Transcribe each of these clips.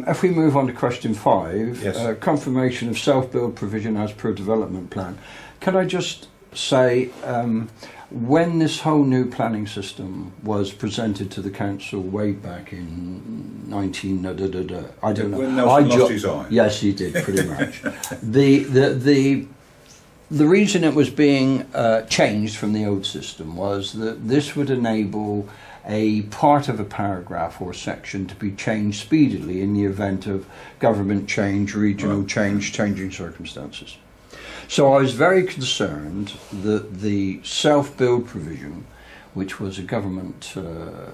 if we move on to question 5, Yes. confirmation of self-build provision as per development plan. Can I just say, when this whole new planning system was presented to the council way back in 19... I don't know. When Nelson lost his eye. Yes, he did, pretty much. The reason it was being changed from the old system was that this would enable a part of a paragraph or section to be changed speedily in the event of government change, regional change, changing circumstances. So I was very concerned that the self-build provision, which was a government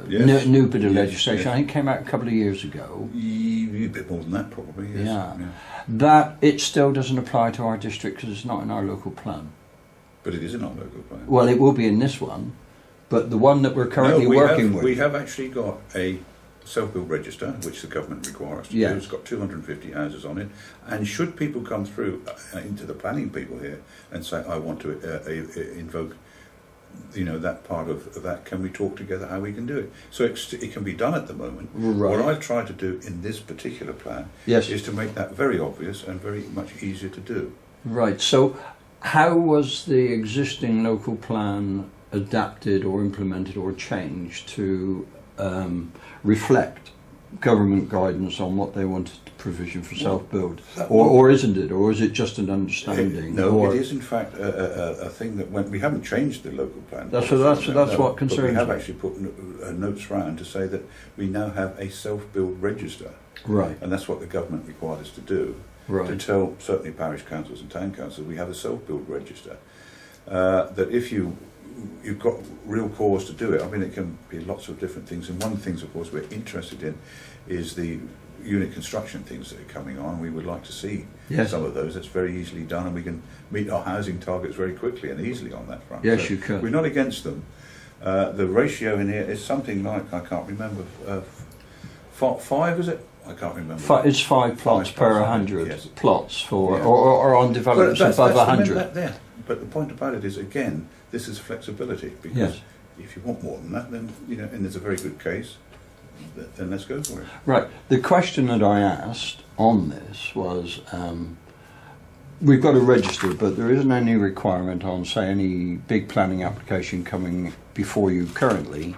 new bit of legislation, I think came out a couple of years ago. A bit more than that, probably. Yes. Yeah. That it still doesn't apply to our district because it's not in our local plan. But it is in our local plan. Well, it will be in this one, but the one that we're currently working with. We have actually got a self-build register, which the government requires us to do. It's got 250 houses on it, and should people come through into the planning people here and say, I want to invoke, that part of that, can we talk together how we can do it? So it can be done at the moment. Right. What I've tried to do in this particular plan is to make that very obvious and very much easier to do. Right, so how was the existing local plan adapted or implemented or changed to reflect government guidance on what they wanted to provision for self-build, or isn't it, or is it just an understanding? It is in fact a thing that we haven't changed the local plan. That's what concerns me. We have actually put notes round to say that we now have a self-build register, right? And that's what the government required us to do, right? To tell certainly parish councils and town councils we have a self-build register. That if you've got real cause to do it. I mean, it can be lots of different things, and one of the things, of course, we're interested in is the unit construction things that are coming on. We would like to see some of those. It's very easily done, and we can meet our housing targets very quickly and easily on that front. Yes, you could. We're not against them. The ratio in here is something like, I can't remember, 5, is it? I can't remember. It's 5 plots per 100 plots for, or on developments above 100. But the point about it is, again, this is flexibility, because if you want more than that, then, and there's a very good case, then let's go for it. Right. The question that I asked on this was, we've got a register, but there isn't any requirement on, say, any big planning application coming before you currently,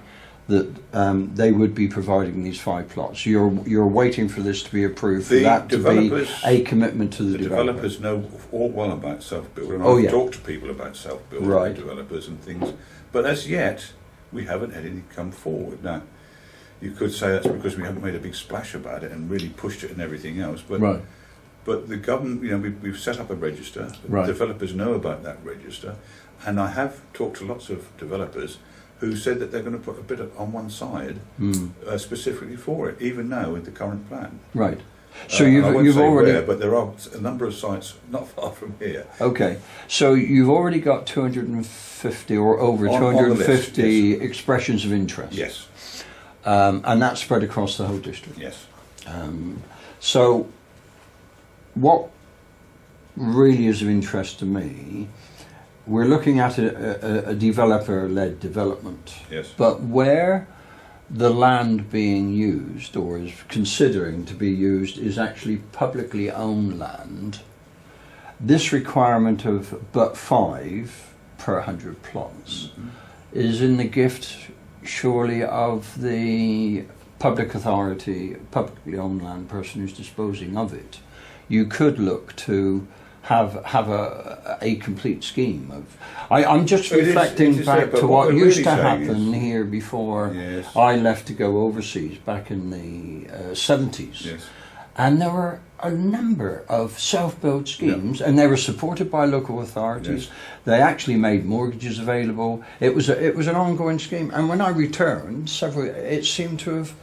that they would be providing these 5 plots. You're waiting for this to be approved, for that to be a commitment to the developer. Developers know all well about self-build, and I've talked to people about self-build, developers and things, but as yet we haven't had any come forward. Now, you could say that's because we haven't made a big splash about it and really pushed it and everything else, but but the government, we've set up a register. Developers know about that register, and I have talked to lots of developers who said that they're going to put a bit on one side specifically for it, even now with the current plan. Right. So you've already... Where, but there are a number of sites not far from here. Okay. So you've already got 250 or over 250 expressions of interest. Yes. And that's spread across the whole district. Yes. So what really is of interest to me, we're looking at a developer-led development. Yes. But where the land being used, or is considering to be used, is actually publicly owned land, this requirement of but 5 per 100 plots is in the gift, surely, of the public authority, publicly owned land person who's disposing of it. You could look to have a complete scheme of. I'm just reflecting back to what used to happen here before I left to go overseas back in the 70s, and there were a number of self-build schemes, and they were supported by local authorities. They actually made mortgages available. It was an ongoing scheme, and when I returned, it seemed to have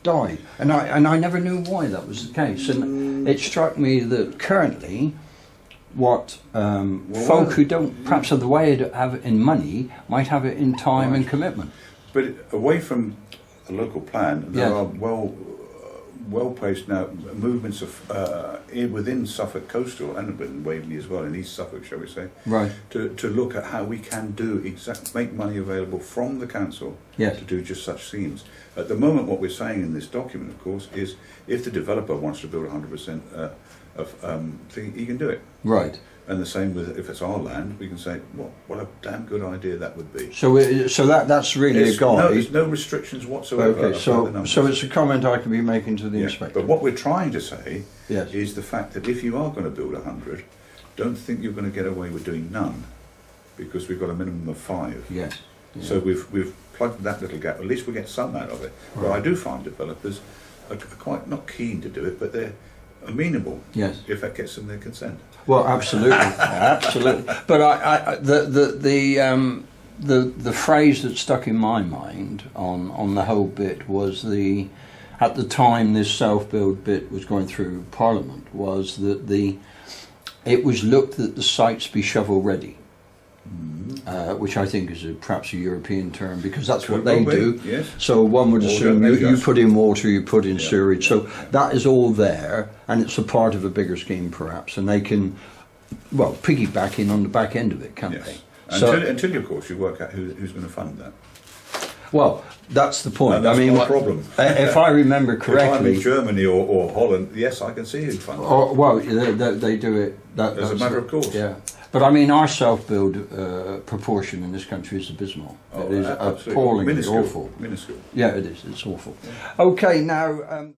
died, and I never knew why that was the case. And it struck me that currently, what folk who don't perhaps have the way to have it in money might have it in time and commitment. But away from a local plan, there are well-placed now movements of within Suffolk coastal and within Waverley as well, in East Suffolk, shall we say, right, to look at how we can make money available from the council yes, to do just such schemes. At the moment, what we're saying in this document, of course, is if the developer wants to build 100% of thing, he can do it. right. And the same with if it's our land, we can say, well, what a damn good idea that would be. So that's really a guide. No, there's no restrictions whatsoever. Okay, so it's a comment I can be making to the inspector. But what we're trying to say yes, is the fact that if you are going to build 100, don't think you're going to get away with doing none, because we've got a minimum of 5. yes. Yeah. So we've plugged that little gap. At least we get some out of it. Right. But I do find developers are quite not keen to do it, but they're amenable. Yes. If that gets them their consent. Well, absolutely, absolutely. But the phrase that stuck in my mind on the whole bit was at the time this self-build bit was going through Parliament, was that it was looked that the sites be shovel ready. Which I think is perhaps a European term, because that's what they do. Yes. So one would assume you put in water, you put in sewerage. So that is all there, and it's a part of a bigger scheme perhaps, and they can, well, piggyback in on the back end of it, can't they? Until of course you work out who's going to fund that. Well, that's the point. And that's my problem. If I remember correctly, if I'm in Germany or Holland, yes, I can see who funds it. Well, they do it. As a matter of course. Yeah. But I mean, our self-build proportion in this country is abysmal. It is appallingly awful. Minuscule. Yeah, it is. It's awful. Yeah. Okay, now.